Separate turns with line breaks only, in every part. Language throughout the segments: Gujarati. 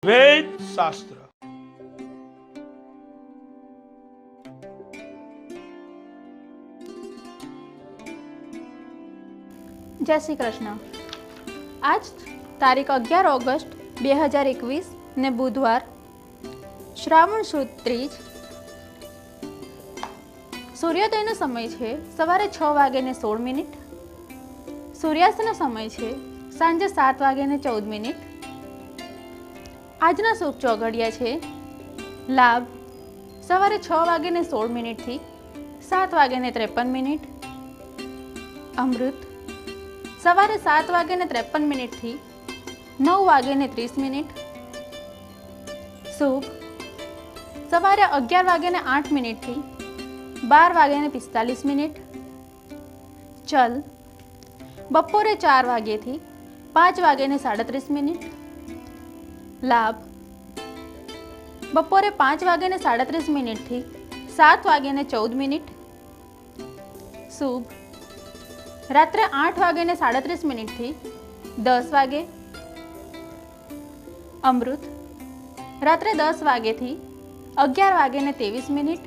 વેદ શાસ્ત્ર
જય શ્રી કૃષ્ણ। આજ તારીખ 11 ઓગસ્ટ 2021 ને બુધવાર, શ્રાવણ સુદ ત્રીજ। સૂર્યોદયનો સમય છે સવારે 6:16। સૂર્યાસ્તનો સમય છે સાંજે 7:14। આજના શુભ ચોઘડિયા છે લાભ સવારે 6:16 થી 7:53। અમૃત સવારે 7:53 થી 9:30। શુભ સવારે 11:08 થી 12:45। ચલ બપોરે 4 વાગ્યેથી 5:37। લાભ બપોરે 5:37 થી 7:14। શુભ રાત્રે 8:37 થી 10 વાગે। અમૃત રાત્રે 10 વાગ્યેથી 11:23।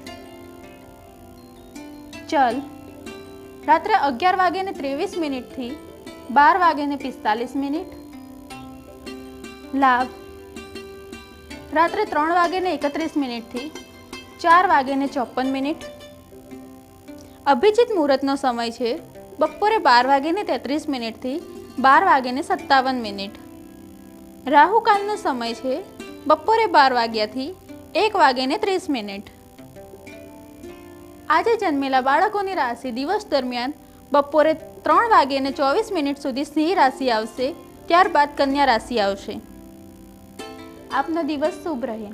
ચલ રાત્રે 11:23 થી 12:45। લાભ રાત્રે 3:31 થી 4:54। અભિજીત મુહૂર્તનો સમય છે બપોરે 12:33 થી 12:57। રાહુકાળનો સમય છે બપોરે 12 વાગ્યાથી 1:30। આજે જન્મેલા બાળકોની રાશિ દિવસ દરમિયાન બપોરે 3:24 સુધી સિંહ રાશિ આવશે, ત્યારબાદ કન્યા રાશિ આવશે। આપનો દિવસ શુભ રહે।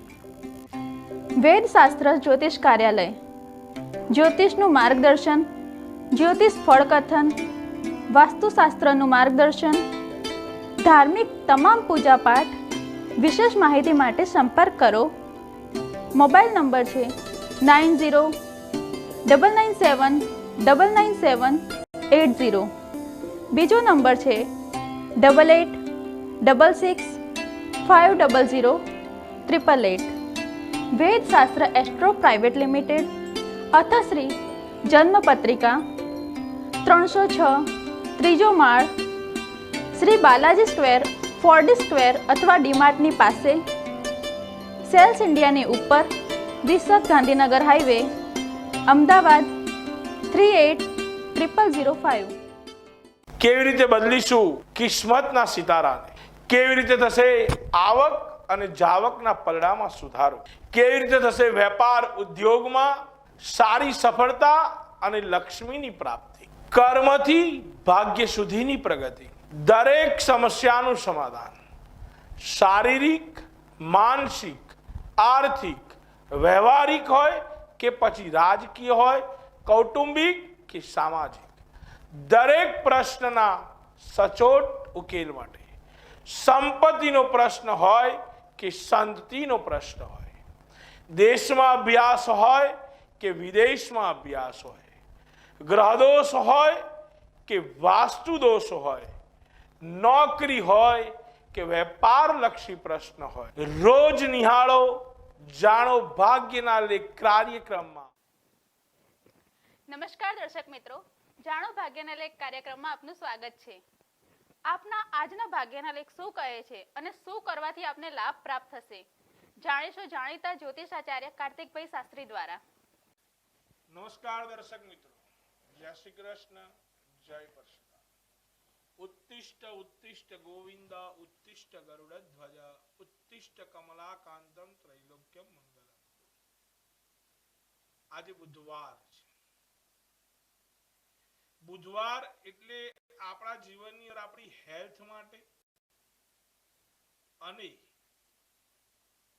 વેદ શાસ્ત્ર જ્યોતિષ કાર્યાલય, જ્યોતિષનું માર્ગદર્શન, જ્યોતિષ ફળકથન, વાસ્તુશાસ્ત્રનું માર્ગદર્શન, ધાર્મિક તમામ પૂજાપાઠ, વિશેષ માહિતી માટે સંપર્ક કરો। મોબાઈલ નંબર છે 9099799780। બીજો નંબર છે 8866500888। વેદ શાસ્ત્ર એસ્ટ્રો પ્રાઇવેટ લિમિટેડ, અથશ્રી જન્મ પત્રિકા, 306 ત્રીજો માળ, Shri Balaji square, 4D square અથવા ડીમાર્ટની પાસે, સેલ્સ ઇન્ડિયાની ઉપર, વિસદ ગાંધીનગર હાઈવે, અમદાવાદ 380005।
કેવી રીતે બદલીશું કિસ્મતના સિતારાને? કેવી રીતે થશે આવક અને જાવકના પલડામાં સુધારો? કેવી રીતે થશે વેપાર ઉદ્યોગમાં સારી સફળતા અને લક્ષ્મીની પ્રાપ્તિ? કર્મથી ભાગ્ય સુધીની પ્રગતિ, દરેક સમસ્યાનું સમાધાન, શારીરિક, માનસિક, આર્થિક, વ્યવહારિક હોય કે પછી રાજકીય હોય, કૌટુંબિક કે સામાજિક, દરેક પ્રશ્નના સચોટ ઉકેલ માટે, સંપત્તિનો પ્રશ્ન હોય કે સંતતિનો પ્રશ્ન હોય, દેશમાં અભ્યાસ હોય કે વિદેશમાં અભ્યાસ હોય, ગ્રહદોષ હોય કે વાસ્તુ દોષ હોય, નોકરી હોય કે વેપારલક્ષી પ્રશ્ન હોય, રોજ નિહાળો જાણો ભાગ્યના લેખ કાર્યક્રમમાં।
નમસ્કાર દર્શક મિત્રો, જાણો ભાગ્યના લેખ કાર્યક્રમમાં આપનું સ્વાગત છે। આપના આજના ભાગ્યના લેખ શું કહે છે અને શું કરવાથી આપને લાભ પ્રાપ્ત થશે, જાણીશું જાણીતા જ્યોતિષાચાર્ય કાર્તિકભાઈ શાસ્ત્રી દ્વારા।
નમસ્કાર દર્શક મિત્રો, જય શ્રી કૃષ્ણ, જય પરશુરામ। ઉત્તિષ્ઠ ઉત્તિષ્ઠ ગોવિંદ, ઉત્તિષ્ઠ ગરુડધ્વજ, ઉત્તિષ્ઠ કમલાકાંતમ ત્રૈલોક્યમ મંગલમ। આજે બુધવાર છે। બુધવાર એટલે આપણા જીવનની અંદર આપણી હેલ્થ માટે અને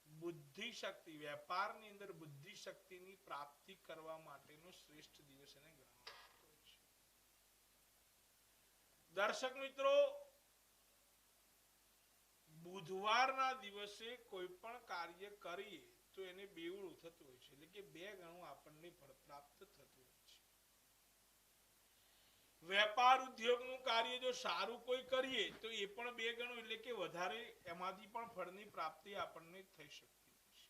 બુદ્ધિ શક્તિ, વેપારની અંદર બુદ્ધિ શક્તિની પ્રાપ્તિ કરવા માટેનો શ્રેષ્ઠ દિવસ એને ગણવામાં આવતો હોય છે। દર્શક મિત્રો, બુધવારના દિવસે કોઈ પણ કાર્ય કરીએ તો એને બેવડું થતું હોય છે, એટલે કે બે ગણું આપણને ફળ પ્રાપ્ત થતું હોય છે। વેપાર ઉદ્યોગનું કાર્ય જો સારું કોઈ કરીએ તો એ પણ 2 ગણું એટલે કે વધારે એમાંથી પણ ફળની પ્રાપ્તિ આપણને થઈ શકતી હોય છે.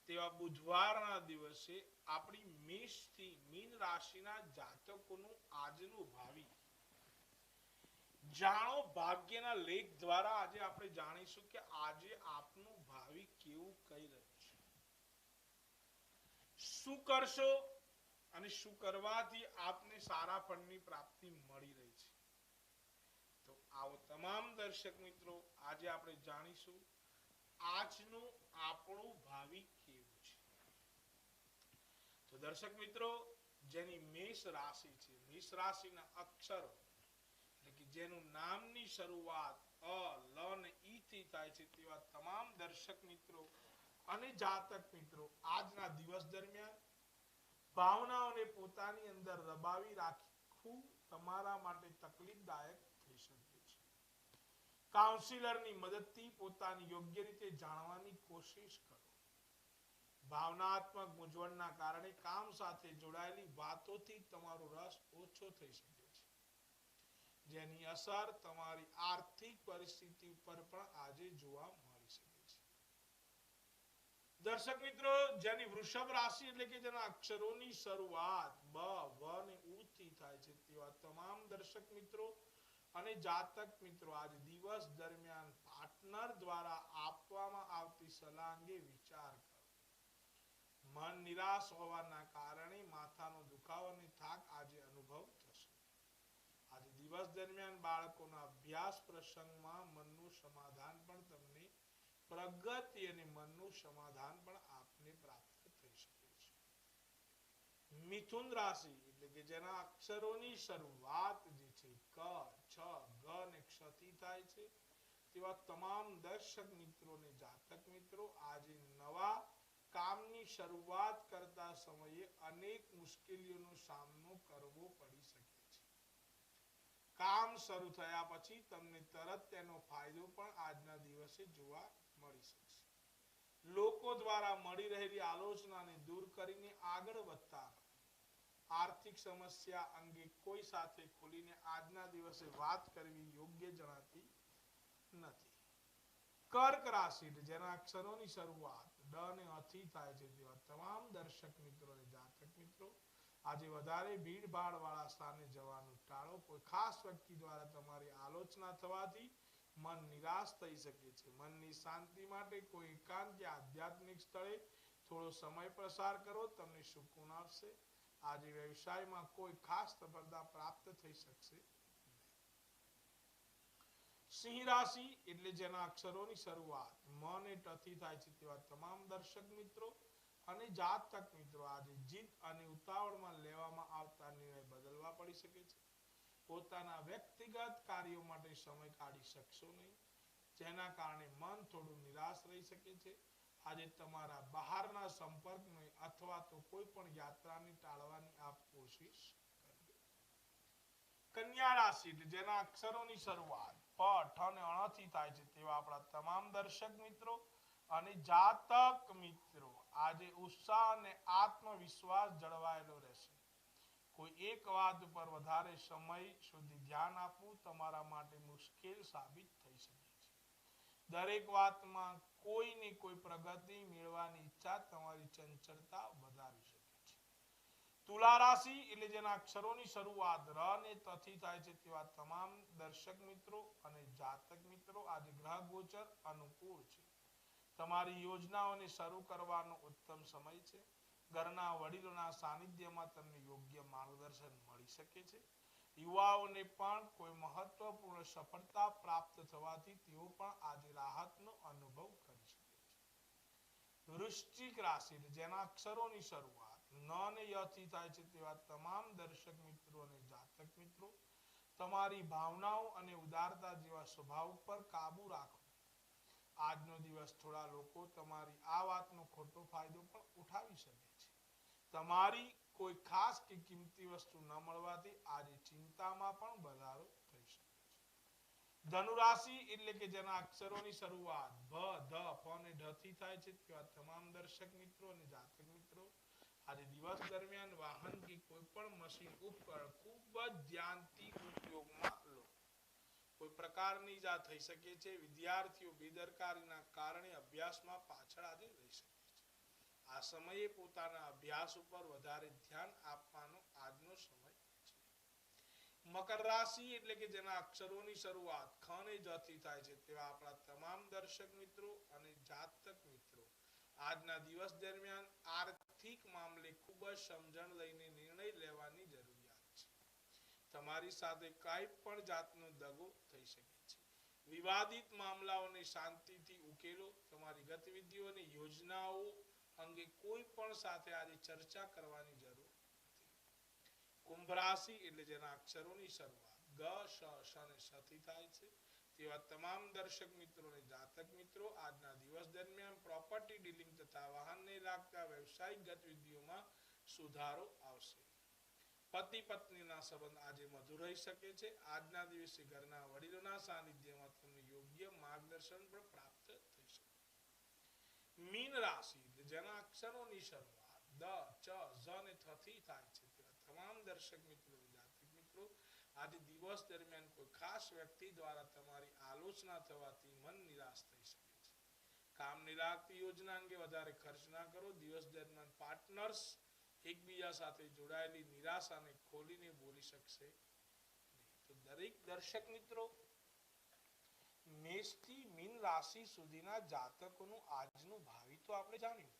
તેવા બુધવારના દિવસે આપણી મેષથી મીન રાશિના જાતકોનું આજનું ભાવિ જાણો ભાગ્યના લેખ દ્વારા આજે આપણે જાણીશું કે આજે આપનું ભાવિ કેવું કહી રહ્યું છે, શું કરશો અને શું કરવાથી આપને સારા ફળની પ્રાપ્તિ મળી રહી છે. તો આવો તમામ દર્શક મિત્રો આજે આપણે જાણીશું આજનું આપણું ભાવિ કેવું છે. તો દર્શક મિત્રો જેની મેષ રાશિ છે, મેષ રાશિના અક્ષરો એટલે કે જેનું નામની શરૂઆત અ લ અને ઈ થી થાય છે તેવા તમામ દર્શક મિત્રો અને જાતક મિત્રો આજના દિવસ દરમિયાન ભાવનાઓને પોતાની અંદર દબાવી રાખવું તમારા માટે તકલીફદાયક થઈ શકે છે. કાઉન્સિલરની મદદથી પોતાની યોગ્ય રીતે જાણવાની કોશિશ કરો. ભાવનાત્મક મૂંઝવણના કારણે કામ સાથે જોડાયેલી વાતોથી તમારો રસ ઓછો થઈ શકે છે, જેની અસર તમારી આર્થિક પરિસ્થિતિ ઉપર પણ આજે જોવા મળી શકે છે. દર્શક મિત્રો જેની વૃષભ રાશિ એટલે કે જેના અક્ષરોની શરૂઆત બ વ અને ઉ થી થાય છે તેવા તમામ દર્શક મિત્રો અને જાતક મિત્રો આજે દિવસ દરમિયાન પાર્ટનર દ્વારા આપવામાં આવતી સલાહ અંગે વિચાર કરો. મન નિરાશ હોવાના કારણે માથાનો દુખાવો અને થાક આજે અનુભવ થશે. આજે દિવસ દરમિયાન બાળકોના અભ્યાસ પ્રસંગમાં મનનું સમાધાન પણ તમને પ્રગતિ અને મનનું સમાધાન પણ આપને પ્રાપ્ત થઈ શકે છે. મિથુન રાશિ એટલે કે જેના અક્ષરોની શરૂઆત જે છે ક છ ગ અને ક્ષ થી થાય છે તેવા તમામ દર્શક મિત્રો અને જાતક મિત્રો આજે નવા કામની શરૂઆત કરતા સમયે અનેક મુશ્કેલીઓનો સામનો કરવો પડી શકે છે. કામ શરૂ થયા પછી તમને તરત તેનો ફાયદો પણ આજના દિવસે જોવા મળી શકશે. લોકો દ્વારા મળી રહેલી આલોચનાને દૂર કરીને આગળ વધતા રહો. આર્થિક સમસ્યા અંગે કોઈ સાથે ખુલીને આજના દિવસે વાત કરવી યોગ્ય જણાતી નથી. કર્ક રાશિ જેના અક્ષરોની શરૂઆત ડ અને અ થી થાય છે તેવા તમામ દર્શક મિત્રો અને જાતક મિત્રો આજે વધારે ભીડ ભાડ વાળા સ્થાને જવાનું ટાળો. કોઈ ખાસ વ્યક્તિ દ્વારા તમારી આલોચના થવાથી મન નિરાશ થઈ શકે છે. મનની શાંતિ માટે કોઈ એકાંત કે આધ્યાત્મિક સ્થળે થોડો સમય પસાર કરો, તમને સુકૂન આપશે. આજે વ્યવસાયમાં કોઈ ખાસ સફળતા પ્રાપ્ત થઈ શકશે. સિંહ રાશિ એટલે જેના અક્ષરોની શરૂઆત મ અને ટ થી થાય છે તેવા તમામ દર્શક મિત્રો અને જાતક મિત્રો આજે જીદ અને ઉતાવળમાં લેવામાં આવતા નિર્ણય બદલવા પડી શકે છે. પોતાના વ્યક્તિગત કાર્યો માટે સમય કાઢી શકશો નહીં, જેના કારણે મન થોડું નિરાશ રહી શકે છે. આજે તમારા બહારના સંપર્કને અથવા તો કોઈ પણ યાત્રાને ટાળવાની આપ કોશિશ કરજો. કન્યા રાશિ જેના અક્ષરોની શરૂઆત પ ઠ અને અણ થી થાય છે તેવા આપણા તમામ દર્શક મિત્રો અને જાતક મિત્રો આજે ઉત્સાહ અને આત્મવિશ્વાસ જળવાયેલો રહેશે. કોઈ એક વાત ઉપર વધારે સમય સુધી ધ્યાન આપવું તમારા માટે મુશ્કેલ સાબિત થઈ શકે છે. દરેક વાતમાં કોઈ ને કોઈ પ્રગતિ મેળવવાની ઈચ્છા તમારી ચંચળતા વધારી શકે છે. તુલા રાશિ એટલે જેના અક્ષરોની શરૂઆત ર અને ત થી થાય છે તેવા તમામ દર્શક મિત્રો અને જાતક મિત્રો આજે ગ્રહ ગોચર અનુકૂળ છે. તમારી યોજનાઓને શરૂ કરવાનો ઉત્તમ સમય છે. ઘરના વડીલોના સાનિધ્યમાં તમને યોગ્ય માર્ગદર્શન મળી શકે છે. યુવાઓને પણ કોઈ મહત્વપૂર્ણ સફળતા પ્રાપ્ત થવાથી તેઓ પણ આજે રાહતનો અનુભવ કરી શકે છે. વૃશ્ચિક રાશિ જેના અક્ષરોની શરૂઆત ન અને ય થી થાય છે તેવા તમામ દર્શક મિત્રો અને જાતક મિત્રો તમારી ભાવનાઓ અને ઉદારતા જેવા સ્વભાવ પર કાબુ રાખો. આજનો દિવસ થોડા લોકો તમારી આ વાતનો ખોટો ફાયદો પણ ઉઠાવી શકે છે. તમારી કોઈ ખાસ કે કિંમતી વસ્તુ ન મળવાથી આજે ચિંતામાં પણ વધારો થઈ શકે છે. ધનુ રાશિ એટલે કે જેના અક્ષરોની શરૂઆત ભ ધ ફ અને ઢ થી થાય છે તેવા તમામ દર્શક મિત્રો અને જાતક મિત્રો આજે દિવસ દરમિયાન વાહન કે કોઈ પણ મશીન ઉપકરણ ખૂબ જ ધ્યાનથી ઉપયોગમાં લો. કોઈ પ્રકારની ઈજા થઈ શકે છે. વિદ્યાર્થીઓ બેદરકારીના કારણે અભ્યાસમાં પાછળ આજે રહી શકે છે. આ સમયે પોતાના અભ્યાસ ઉપર વધારે ધ્યાન આપવાનો આજનો સમય છે. મકર રાશિ એટલે કે જેના અક્ષરોની શરૂઆત ખ અને જ થી થાય છે તેવા આપણા તમામ દર્શક મિત્રો અને જાતક મિત્રો આજના દિવસ દરમિયાન આર્થિક મામલે ખૂબ જ સમજણ લઈને નિર્ણય લેવાની જરૂરિયાત છે. તમારી સાથે કાંઈ પણ જાતનો દગો થઈ શકે છે. વિવાદિત મામલાઓને શાંતિથી ઉકેલો. તમારી ગતિવિધિઓ અને યોજનાઓ અંગે કોઈ પણ સાથે આજે ચર્ચા કરવાની જરૂર નથી. કુંભ રાશિ એટલે જેના અક્ષરોની શરૂઆત ગ, શ અને શ થી થાય છે તેવા તમામ દર્શક મિત્રો અને જાતક મિત્રો આજના દિવસ દરમિયાન પ્રોપર્ટી ડીલિંગ તથા વાહનને લાગતા વ્યવસાયિક ગતિવિધિઓમાં સુધારો આવશે. પતિ પત્નીના સંબંધ આજે મધુર રહી શકે છે. આજના દિવસે ઘરના વડીલોના સાનિધ્યમાં તમને યોગ્ય માર્ગદર્શન પણ પ્રાપ્ત થઈ શકે. મીન રાશિ જેના અક્ષરોની શરૂઆત દ, ચ, ઝ અને થ થી થાય છે તેવા તમામ દર્શક મિત્રો અને જાતક મિત્રો આજે દિવસ દરમિયાન કોઈ ખાસ વ્યક્તિ દ્વારા તમારી આલોચના થવાથી મન નિરાશ થઈ શકે છે. કામને લાગતી યોજના અંગે વધારે ખર્ચ ના કરો. દિવસ દરમિયાન પાર્ટનર્સ એકબીજા સાથે જોડાયેલી નિરાશાને ખોલીને બોલી શકશે નહીં. તો દરેક દર્શક મિત્રો મેષથી મીન રાશિ સુધીના જાતકોનું આજનું ભાવિ તો આપણે જાણ્યું,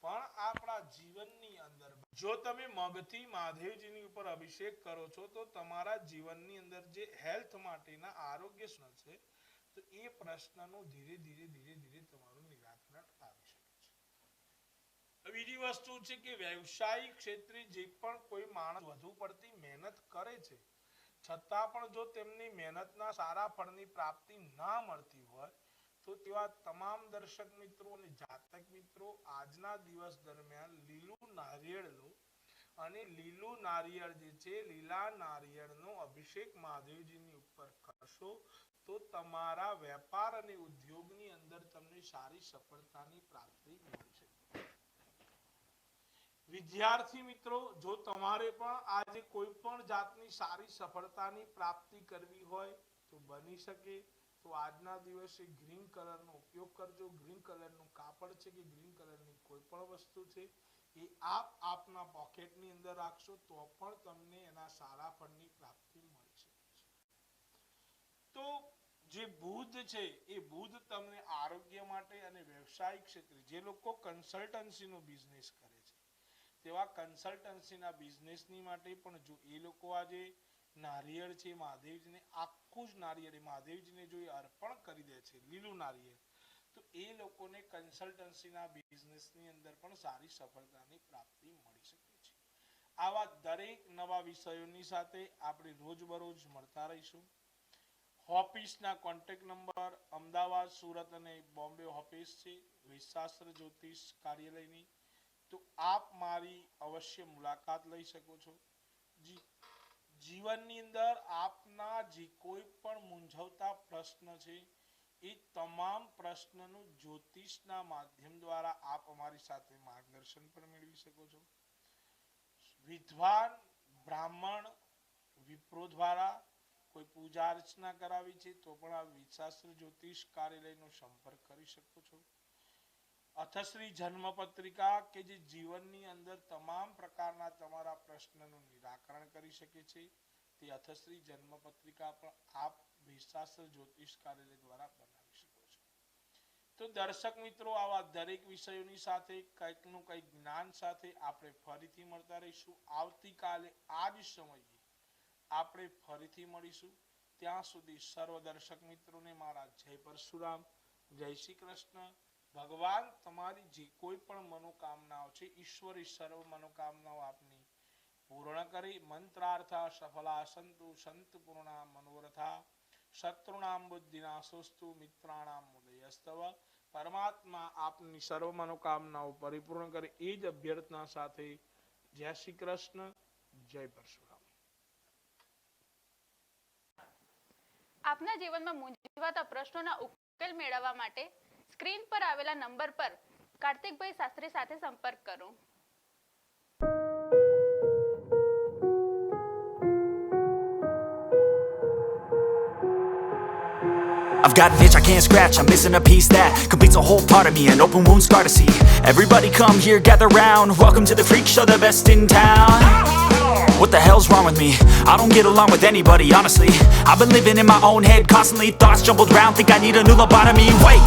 પણ આપણા જીવનની અંદર જો તમે મગથી મહાદેવજીની ઉપર અભિષેક કરો છો તો તમારા જીવનની અંદર જે હેલ્થ માટેના આરોગ્ય છે તો એ પ્રશ્નનું ધીરે ધીરે તમારું નિરાકરણ આવી શકે છે. બીજી વસ્તુ છે કે વ્યવસાયિક ક્ષેત્રે જે પણ કોઈ માણસ વધુ પડતી મહેનત કરે છે છતાં પણ જો તેમની મહેનતના સારા ફળની પ્રાપ્તિ ના મળતી હોય તો તેવા તમામ દર્શક મિત્રો અને જાતક મિત્રો આજના દિવસ દરમિયાન લીલું નારિયેળ લો અને લીલું નારિયેળ જે છે લીલા નારિયેળનો અભિષેક મહાદેવજીની ઉપર કરશો તો તમારા વેપાર અને ઉદ્યોગની અંદર તમને સારી સફળતાની પ્રાપ્તિ મળશે. વિદ્યાર્થી મિત્રો જો તમારે પણ આજે કોઈ પણ જાતની સારી સફળતાની પ્રાપ્તિ કરવી હોય તો બની શકે તો આજના દિવસે ગ્રીન કલરનો ઉપયોગ કરજો. ગ્રીન કલરનું કાપડ છે કે ગ્રીન કલરની કોઈ પણ વસ્તુ છે એ આપના પોકેટની અંદર રાખશો તો પણ તમને એના સારા ફળની પ્રાપ્તિ મળી શકે છે. તો જે બુધ છે એ બુધ તમને આરોગ્ય માટે અને વ્યવસાયિક ક્ષેત્રે જે લોકો કન્સલ્ટન્સીનો બિઝનેસ કરે છે તેવા કન્સલ્ટન્સીના બિઝનેસની માટે પણ જો એ લોકો આજે નારિયેળ છે મહાદેવજીને આખું જ નારિયેળ મહાદેવજીને જો એ અર્પણ કરી દે છે લીલું નારિયેળ તો એ લોકોને કન્સલ્ટન્સીના બિઝનેસની અંદર પણ સારી સફળતાની પ્રાપ્તિ મળી શકે છે. આવા દરેક નવા વિષયોની સાથે આપણે રોજબરોજ મળતા રહીશું. ઓફિસના કોન્ટેક્ટ નંબર અમદાવાદ, સુરત અને બોમ્બે ઓફિસ છે વેદશાસ્ત્ર જ્યોતિષ કાર્યાલયની, તો આપ મારી અવશ્ય મુલાકાત લઈ શકો છો. જીવનની અંદર આપના જે કોઈ પણ મૂંઝવતા પ્રશ્ન છે એ તમામ પ્રશ્નનું જ્યોતિષના માધ્યમ દ્વારા આપ અમારી સાથે માર્ગદર્શન પણ મેળવી શકો છો. વિદ્વાન બ્રાહ્મણ વિપ્રો દ્વારા કોઈ પૂજા અર્ચના કરાવી છે તો પણ આ વેદશાસ્ત્ર જ્યોતિષ કાર્યાલયનો સંપર્ક કરી શકો છો. અથશ્રી જન્મ પત્રિકા કે જે જીવનની અંદર તમામ પ્રકારના તમારા પ્રશ્નનું નિરાકરણ કરી શકે છે તે અથશ્રી જન્મ પત્રિકા પણ આપ વેદશાસ્ત્ર જ્યોતિષ કાર્યાલય દ્વારા બનાવી શકો છો. તો દર્શક મિત્રો આવા દરેક વિષયોની સાથે કંઈકનું કંઈક જ્ઞાન સાથે આપણે ફરીથી મળતા રહીશું. આવતીકાલે આ જ સમયે આપણે ફરીથી મળીશું. ત્યાં સુધી સર્વ દર્શક મિત્રોને મારા જય પરશુરામ, જય શ્રી કૃષ્ણ. ભગવાન તમારી જે કોઈ પણ મનોકામનાઓ છે ઈશ્વરી સર્વ મનોકામનાઓ આપની પૂર્ણ કરી. મંત્રાર્થા સફલા સંતુ સંત પૂર્ણા મનોરથા શત્રુનામ બુદ્ધિનાશોસ્તુ મિત્રાણામ ઉદયસ્તવ. પરમાત્મા આપની સર્વ મનોકામનાઓ પરિપૂર્ણ કરે એ જ અભ્યર્થના સાથે જય શ્રી કૃષ્ણ, જય પરશુરામ.
આપના જીવનમાં મૂંઝવતા પ્રશ્નોના ઉકેલ મેળવવા માટે સ્ક્રીન પર આવેલા નંબર પર કાર્તિકભાઈ શાસ્ત્રી સાથે સંપર્ક કરો.
I've got an itch I can't scratch, I'm missing a piece that completes a whole part of me, an open wound scar to see. Everybody come here, gather round, welcome to the freak show, the best in town. What the hell's wrong with me? I don't get along with anybody, honestly. I've been living in my own head constantly, thoughts jumbled round, think I need a new lobotomy. Wait,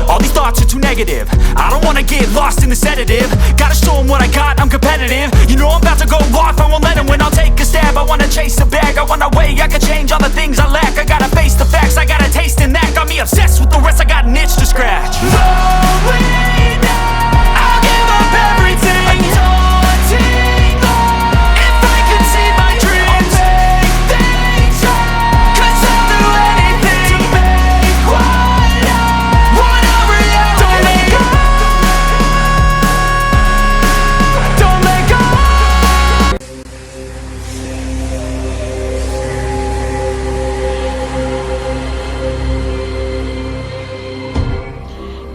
all these thoughts are too negative, I don't wanna get lost in the sedative. Gotta show them what I got, I'm competitive. You know I'm about to go off, I won't let them win, I'll take a stab. I wanna chase the bag, I wanna weigh, I can change all the things I lack. I gotta face the facts, I got a taste in that. Got me obsessed with the rest, I got an itch to scratch. Lonely now, I'll give up everything. If I could see my dreams, I'll make things right. 'Cause I'll do anything to make what I want a reality. Don't let go, don't let go.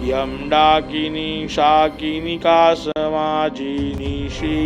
Yama Dakini Shakini कासमाजिनी Shri